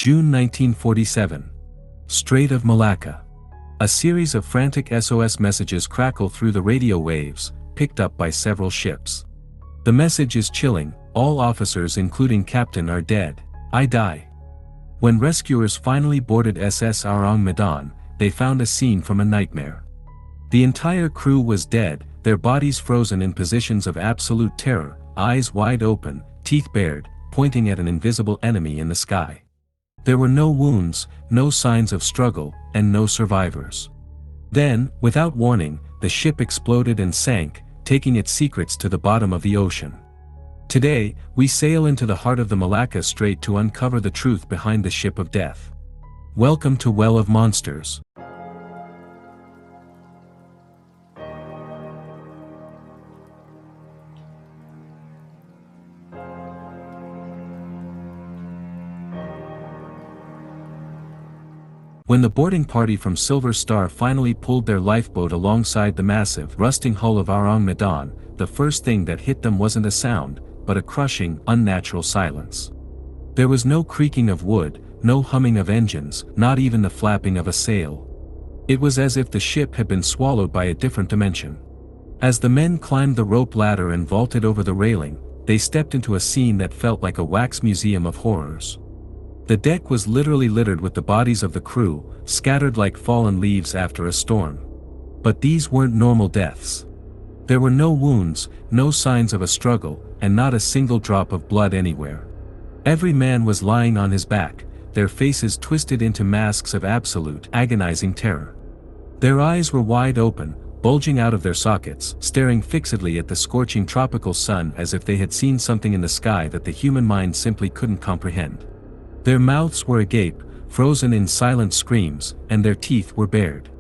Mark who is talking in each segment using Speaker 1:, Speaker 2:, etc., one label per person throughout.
Speaker 1: June 1947. Strait of Malacca. A series of frantic SOS messages crackle through the radio waves, picked up by several ships. The message is chilling: all officers including captain are dead. I die. When rescuers finally boarded SS Ourang Medan, they found a scene from a nightmare. The entire crew was dead, their bodies frozen in positions of absolute terror, eyes wide open, teeth bared, pointing at an invisible enemy in the sky. There were no wounds, no signs of struggle, and no survivors. Then, without warning, the ship exploded and sank, taking its secrets to the bottom of the ocean. Today, we sail into the heart of the Malacca Strait to uncover the truth behind the ship of death. Welcome to Well of Monsters. When the boarding party from Silver Star finally pulled their lifeboat alongside the massive, rusting hull of Ourang Medan, the first thing that hit them wasn't a sound, but a crushing, unnatural silence. There was no creaking of wood, no humming of engines, not even the flapping of a sail. It was as if the ship had been swallowed by a different dimension. As the men climbed the rope ladder and vaulted over the railing, they stepped into a scene that felt like a wax museum of horrors. The deck was literally littered with the bodies of the crew, scattered like fallen leaves after a storm. But these weren't normal deaths. There were no wounds, no signs of a struggle, and not a single drop of blood anywhere. Every man was lying on his back, their faces twisted into masks of absolute, agonizing terror. Their eyes were wide open, bulging out of their sockets, staring fixedly at the scorching tropical sun as if they had seen something in the sky that the human mind simply couldn't comprehend. Their mouths were agape, frozen in silent screams, and their teeth were bared.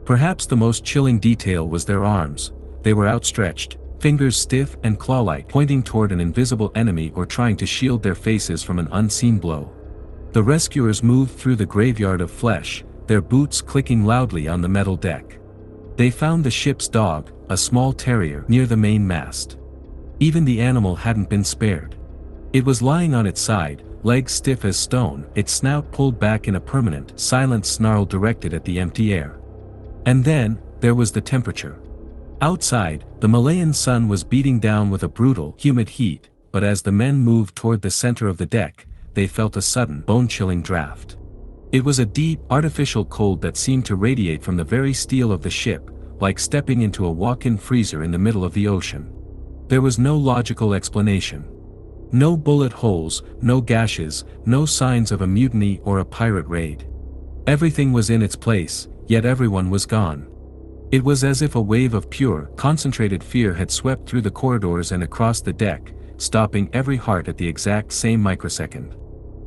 Speaker 1: Perhaps the most chilling detail was their arms. They were outstretched, fingers stiff and claw-like, pointing toward an invisible enemy or trying to shield their faces from an unseen blow. The rescuers moved through the graveyard of flesh, their boots clicking loudly on the metal deck. They found the ship's dog, a small terrier, near the main mast. Even the animal hadn't been spared. It was lying on its side, legs stiff as stone, its snout pulled back in a permanent, silent snarl directed at the empty air. And then, there was the temperature. Outside, the Malayan sun was beating down with a brutal, humid heat, but as the men moved toward the center of the deck, they felt a sudden, bone-chilling draft. It was a deep, artificial cold that seemed to radiate from the very steel of the ship, like stepping into a walk-in freezer in the middle of the ocean. There was no logical explanation. No bullet holes, no gashes, no signs of a mutiny or a pirate raid. Everything was in its place, yet everyone was gone. It was as if a wave of pure, concentrated fear had swept through the corridors and across the deck, stopping every heart at the exact same microsecond.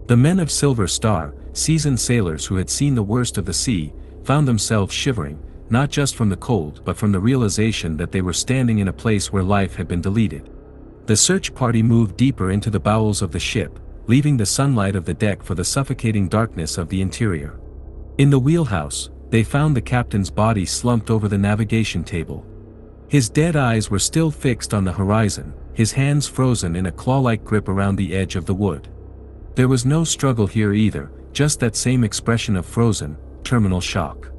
Speaker 1: The men of Silver Star, seasoned sailors who had seen the worst of the sea, found themselves shivering, not just from the cold but from the realization that they were standing in a place where life had been deleted. The search party moved deeper into the bowels of the ship, leaving the sunlight of the deck for the suffocating darkness of the interior. In the wheelhouse, they found the captain's body slumped over the navigation table. His dead eyes were still fixed on the horizon, his hands frozen in a claw-like grip around the edge of the wood. There was no struggle here either, just that same expression of frozen, terminal shock.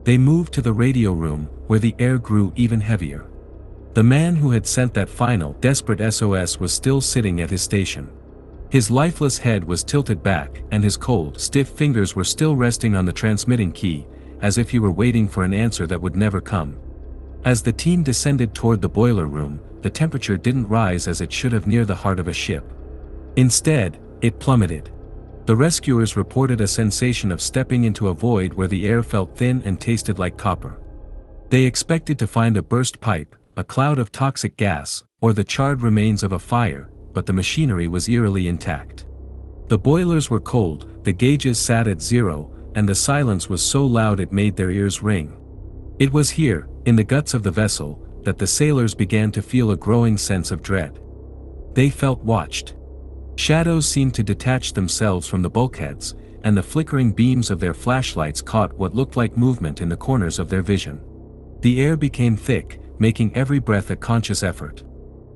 Speaker 1: They moved to the radio room, where the air grew even heavier. The man who had sent that final, desperate SOS was still sitting at his station. His lifeless head was tilted back, and his cold, stiff fingers were still resting on the transmitting key, as if he were waiting for an answer that would never come. As the team descended toward the boiler room, the temperature didn't rise as it should have near the heart of a ship. Instead, it plummeted. The rescuers reported a sensation of stepping into a void where the air felt thin and tasted like copper. They expected to find a burst pipe, a cloud of toxic gas, or the charred remains of a fire, but the machinery was eerily intact. The boilers were cold, the gauges sat at zero, and the silence was so loud it made their ears ring. It was here, in the guts of the vessel, that the sailors began to feel a growing sense of dread. They felt watched. Shadows seemed to detach themselves from the bulkheads, and the flickering beams of their flashlights caught what looked like movement in the corners of their vision. The air became thick, making every breath a conscious effort.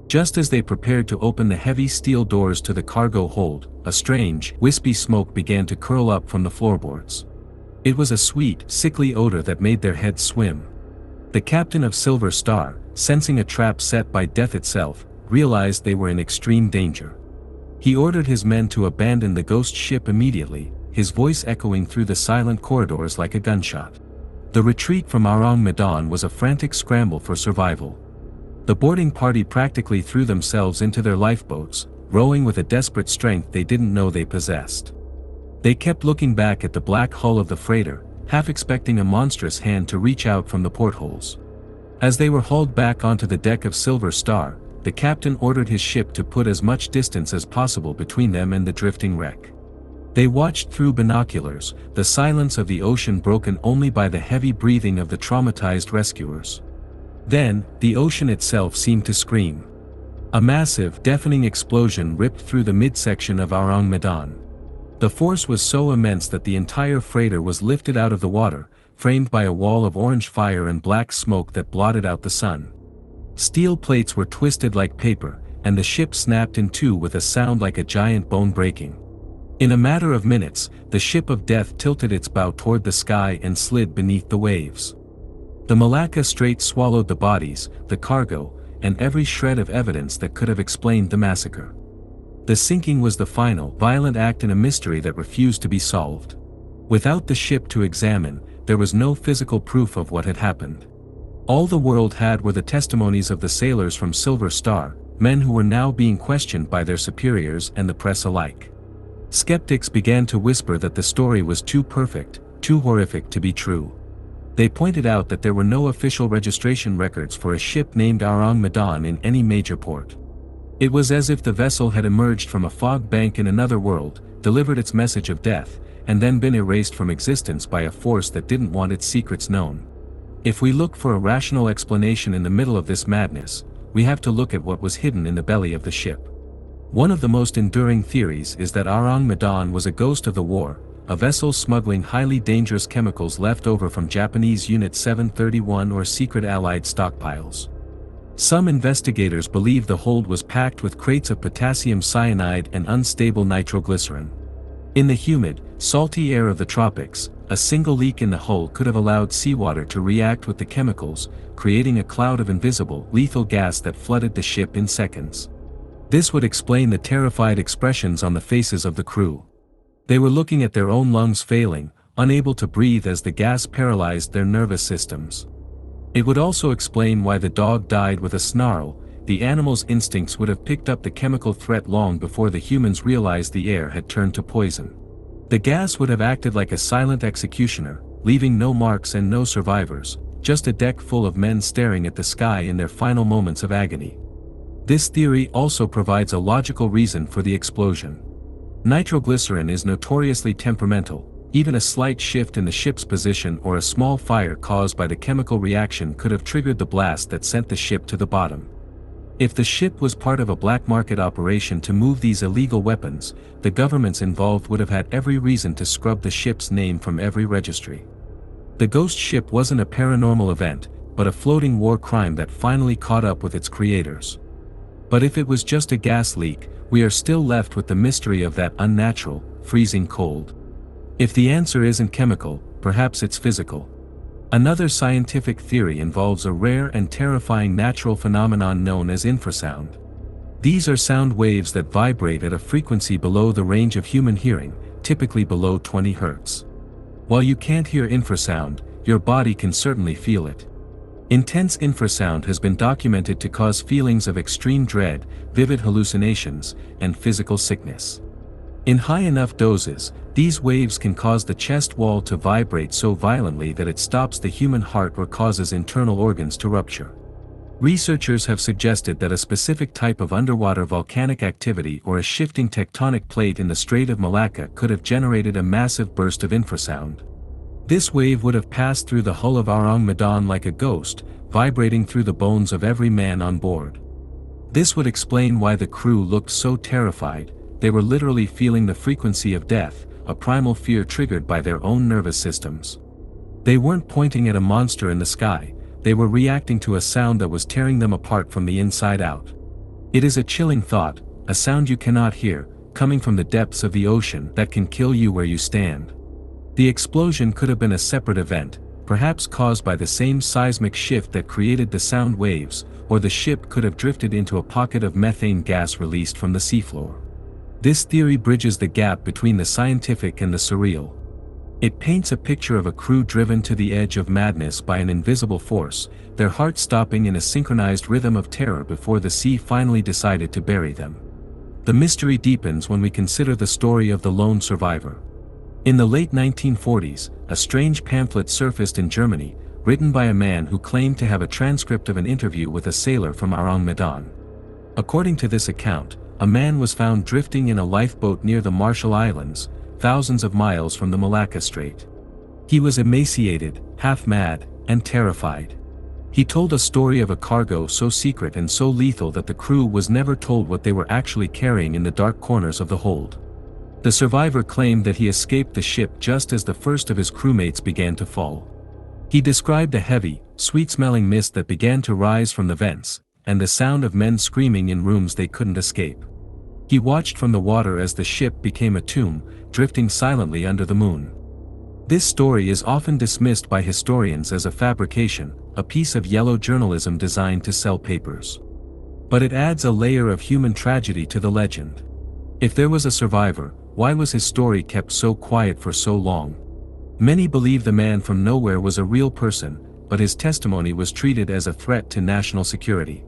Speaker 1: Just as they prepared to open the heavy steel doors to the cargo hold, a strange, wispy smoke began to curl up from the floorboards. It was a sweet, sickly odor that made their heads swim. The captain of Silver Star, sensing a trap set by death itself, realized they were in extreme danger. He ordered his men to abandon the ghost ship immediately, his voice echoing through the silent corridors like a gunshot. The retreat from Ourang Medan was a frantic scramble for survival. The boarding party practically threw themselves into their lifeboats, rowing with a desperate strength they didn't know they possessed. They kept looking back at the black hull of the freighter, half expecting a monstrous hand to reach out from the portholes. As they were hauled back onto the deck of Silver Star, the captain ordered his ship to put as much distance as possible between them and the drifting wreck. They watched through binoculars, the silence of the ocean broken only by the heavy breathing of the traumatized rescuers. Then, the ocean itself seemed to scream. A massive, deafening explosion ripped through the midsection of Ourang Medan. The force was so immense that the entire freighter was lifted out of the water, framed by a wall of orange fire and black smoke that blotted out the sun. Steel plates were twisted like paper, and the ship snapped in two with a sound like a giant bone breaking. In a matter of minutes, the ship of death tilted its bow toward the sky and slid beneath the waves. The Malacca Strait swallowed the bodies, the cargo, and every shred of evidence that could have explained the massacre. The sinking was the final, violent act in a mystery that refused to be solved. Without the ship to examine, there was no physical proof of what had happened. All the world had were the testimonies of the sailors from Silver Star, men who were now being questioned by their superiors and the press alike. Skeptics began to whisper that the story was too perfect, too horrific to be true. They pointed out that there were no official registration records for a ship named Ourang Medan in any major port. It was as if the vessel had emerged from a fog bank in another world, delivered its message of death, and then been erased from existence by a force that didn't want its secrets known. If we look for a rational explanation in the middle of this madness, we have to look at what was hidden in the belly of the ship. One of the most enduring theories is that Ourang Medan was a ghost of the war, a vessel smuggling highly dangerous chemicals left over from Japanese Unit 731 or secret Allied stockpiles. Some investigators believe the hold was packed with crates of potassium cyanide and unstable nitroglycerin. In the humid, salty air of the tropics, a single leak in the hull could have allowed seawater to react with the chemicals, creating a cloud of invisible, lethal gas that flooded the ship in seconds. This would explain the terrified expressions on the faces of the crew. They were looking at their own lungs failing, unable to breathe as the gas paralyzed their nervous systems. It would also explain why the dog died with a snarl. The animal's instincts would have picked up the chemical threat long before the humans realized the air had turned to poison. The gas would have acted like a silent executioner, leaving no marks and no survivors, just a deck full of men staring at the sky in their final moments of agony. This theory also provides a logical reason for the explosion. Nitroglycerin is notoriously temperamental. Even a slight shift in the ship's position or a small fire caused by the chemical reaction could have triggered the blast that sent the ship to the bottom. If the ship was part of a black market operation to move these illegal weapons, the governments involved would have had every reason to scrub the ship's name from every registry. The ghost ship wasn't a paranormal event, but a floating war crime that finally caught up with its creators. But if it was just a gas leak, we are still left with the mystery of that unnatural, freezing cold. If the answer isn't chemical, perhaps it's physical. Another scientific theory involves a rare and terrifying natural phenomenon known as infrasound. These are sound waves that vibrate at a frequency below the range of human hearing, typically below 20 Hz. While you can't hear infrasound, your body can certainly feel it. Intense infrasound has been documented to cause feelings of extreme dread, vivid hallucinations, and physical sickness. In high enough doses, these waves can cause the chest wall to vibrate so violently that it stops the human heart or causes internal organs to rupture. Researchers have suggested that a specific type of underwater volcanic activity or a shifting tectonic plate in the Strait of Malacca could have generated a massive burst of infrasound. This wave would have passed through the hull of Ourang Medan like a ghost, vibrating through the bones of every man on board. This would explain why the crew looked so terrified. They were literally feeling the frequency of death, a primal fear triggered by their own nervous systems. They weren't pointing at a monster in the sky, they were reacting to a sound that was tearing them apart from the inside out. It is a chilling thought, a sound you cannot hear, coming from the depths of the ocean that can kill you where you stand. The explosion could have been a separate event, perhaps caused by the same seismic shift that created the sound waves, or the ship could have drifted into a pocket of methane gas released from the seafloor. This theory bridges the gap between the scientific and the surreal. It paints a picture of a crew driven to the edge of madness by an invisible force, their hearts stopping in a synchronized rhythm of terror before the sea finally decided to bury them. The mystery deepens when we consider the story of the lone survivor. In the late 1940s, a strange pamphlet surfaced in Germany, written by a man who claimed to have a transcript of an interview with a sailor from Ourang Medan. According to this account, a man was found drifting in a lifeboat near the Marshall Islands, thousands of miles from the Malacca Strait. He was emaciated, half-mad, and terrified. He told a story of a cargo so secret and so lethal that the crew was never told what they were actually carrying in the dark corners of the hold. The survivor claimed that he escaped the ship just as the first of his crewmates began to fall. He described a heavy, sweet-smelling mist that began to rise from the vents, and the sound of men screaming in rooms they couldn't escape. He watched from the water as the ship became a tomb, drifting silently under the moon. This story is often dismissed by historians as a fabrication, a piece of yellow journalism designed to sell papers. But it adds a layer of human tragedy to the legend. If there was a survivor, why was his story kept so quiet for so long? Many believe the man from nowhere was a real person, but his testimony was treated as a threat to national security.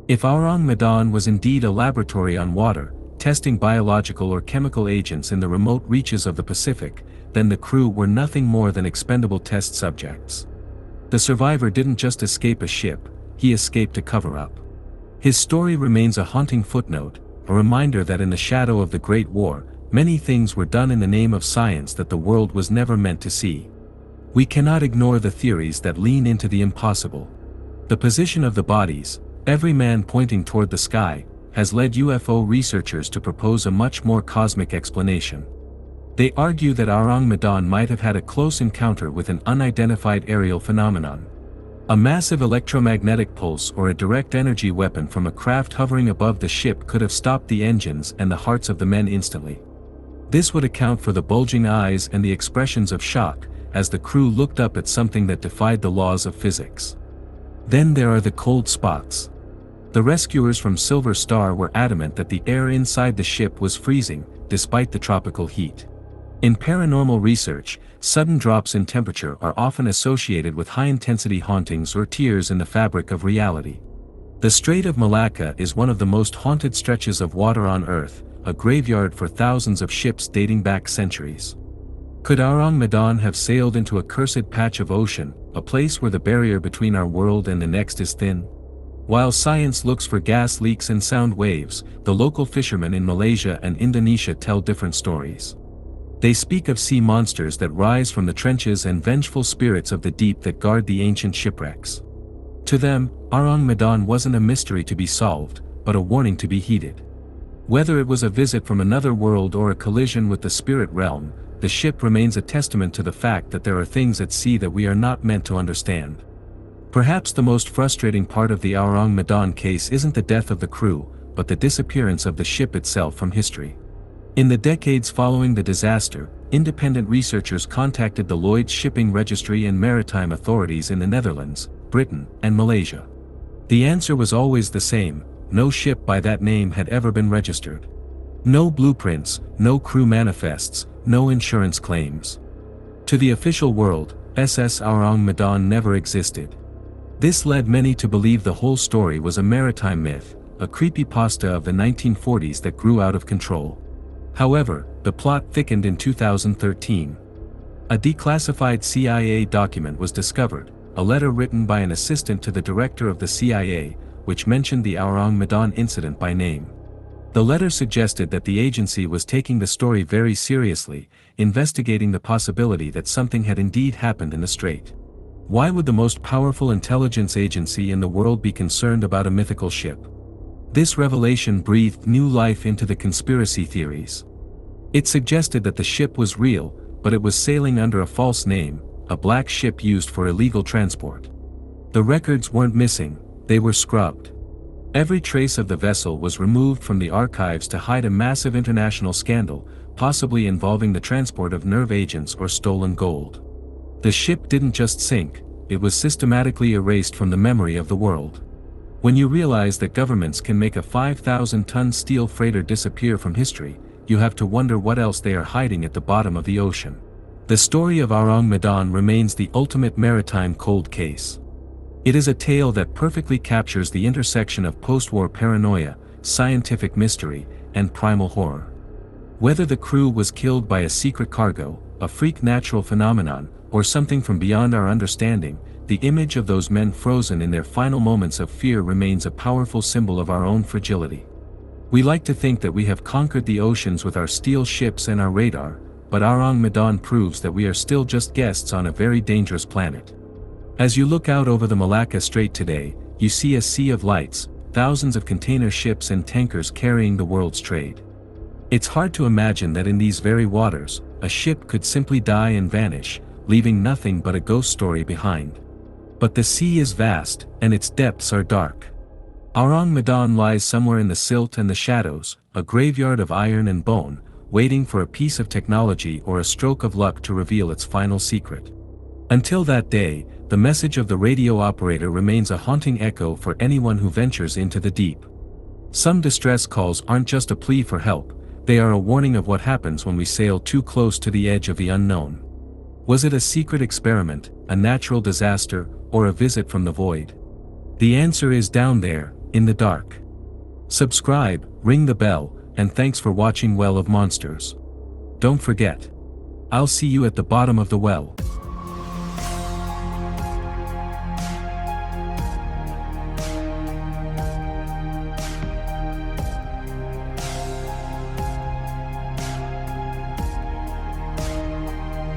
Speaker 1: If Ourang Medan was indeed a laboratory on water, testing biological or chemical agents in the remote reaches of the Pacific, then the crew were nothing more than expendable test subjects. The survivor didn't just escape a ship, he escaped a cover-up. His story remains a haunting footnote, a reminder that in the shadow of the Great War, many things were done in the name of science that the world was never meant to see. We cannot ignore the theories that lean into the impossible. The position of the bodies, every man pointing toward the sky, has led UFO researchers to propose a much more cosmic explanation. They argue that Ourang Medan might have had a close encounter with an unidentified aerial phenomenon. A massive electromagnetic pulse or a direct energy weapon from a craft hovering above the ship could have stopped the engines and the hearts of the men instantly. This would account for the bulging eyes and the expressions of shock, as the crew looked up at something that defied the laws of physics. Then there are the cold spots. The rescuers from Silver Star were adamant that the air inside the ship was freezing, despite the tropical heat. In paranormal research, sudden drops in temperature are often associated with high-intensity hauntings or tears in the fabric of reality. The Strait of Malacca is one of the most haunted stretches of water on Earth, a graveyard for thousands of ships dating back centuries. Could Ourang Medan have sailed into a cursed patch of ocean, a place where the barrier between our world and the next is thin? While science looks for gas leaks and sound waves, the local fishermen in Malaysia and Indonesia tell different stories. They speak of sea monsters that rise from the trenches and vengeful spirits of the deep that guard the ancient shipwrecks. To them, Ourang Medan wasn't a mystery to be solved, but a warning to be heeded. Whether it was a visit from another world or a collision with the spirit realm, the ship remains a testament to the fact that there are things at sea that we are not meant to understand. Perhaps the most frustrating part of the Ourang Medan case isn't the death of the crew, but the disappearance of the ship itself from history. In the decades following the disaster, independent researchers contacted the Lloyd's Shipping Registry and maritime authorities in the Netherlands, Britain, and Malaysia. The answer was always the same: no ship by that name had ever been registered. No blueprints, no crew manifests, no insurance claims. To the official world, SS Ourang Medan never existed. This led many to believe the whole story was a maritime myth, a creepypasta of the 1940s that grew out of control. However, the plot thickened in 2013. A declassified CIA document was discovered, a letter written by an assistant to the director of the CIA, which mentioned the Ourang Medan incident by name. The letter suggested that the agency was taking the story very seriously, investigating the possibility that something had indeed happened in the strait. Why would the most powerful intelligence agency in the world be concerned about a mythical ship? This revelation breathed new life into the conspiracy theories. It suggested that the ship was real, but it was sailing under a false name, a black ship used for illegal transport. The records weren't missing, they were scrubbed. Every trace of the vessel was removed from the archives to hide a massive international scandal, possibly involving the transport of nerve agents or stolen gold. The ship didn't just sink, it was systematically erased from the memory of the world. When you realize that governments can make a 5,000-ton steel freighter disappear from history, you have to wonder what else they are hiding at the bottom of the ocean. The story of Ourang Medan remains the ultimate maritime cold case. It is a tale that perfectly captures the intersection of post-war paranoia, scientific mystery, and primal horror. Whether the crew was killed by a secret cargo, a freak natural phenomenon, or something from beyond our understanding, the image of those men frozen in their final moments of fear remains a powerful symbol of our own fragility. We like to think that we have conquered the oceans with our steel ships and our radar, but Ourang Medan proves that we are still just guests on a very dangerous planet. As you look out over the Malacca Strait today, you see a sea of lights, thousands of container ships and tankers carrying the world's trade. It's hard to imagine that in these very waters, a ship could simply die and vanish, leaving nothing but a ghost story behind. But the sea is vast, and its depths are dark. Ourang Medan lies somewhere in the silt and the shadows, a graveyard of iron and bone, waiting for a piece of technology or a stroke of luck to reveal its final secret. Until that day, the message of the radio operator remains a haunting echo for anyone who ventures into the deep. Some distress calls aren't just a plea for help, they are a warning of what happens when we sail too close to the edge of the unknown. Was it a secret experiment, a natural disaster, or a visit from the void? The answer is down there, in the dark. Subscribe, ring the bell, and thanks for watching Well of Monsters. Don't forget. I'll see you at the bottom of the well.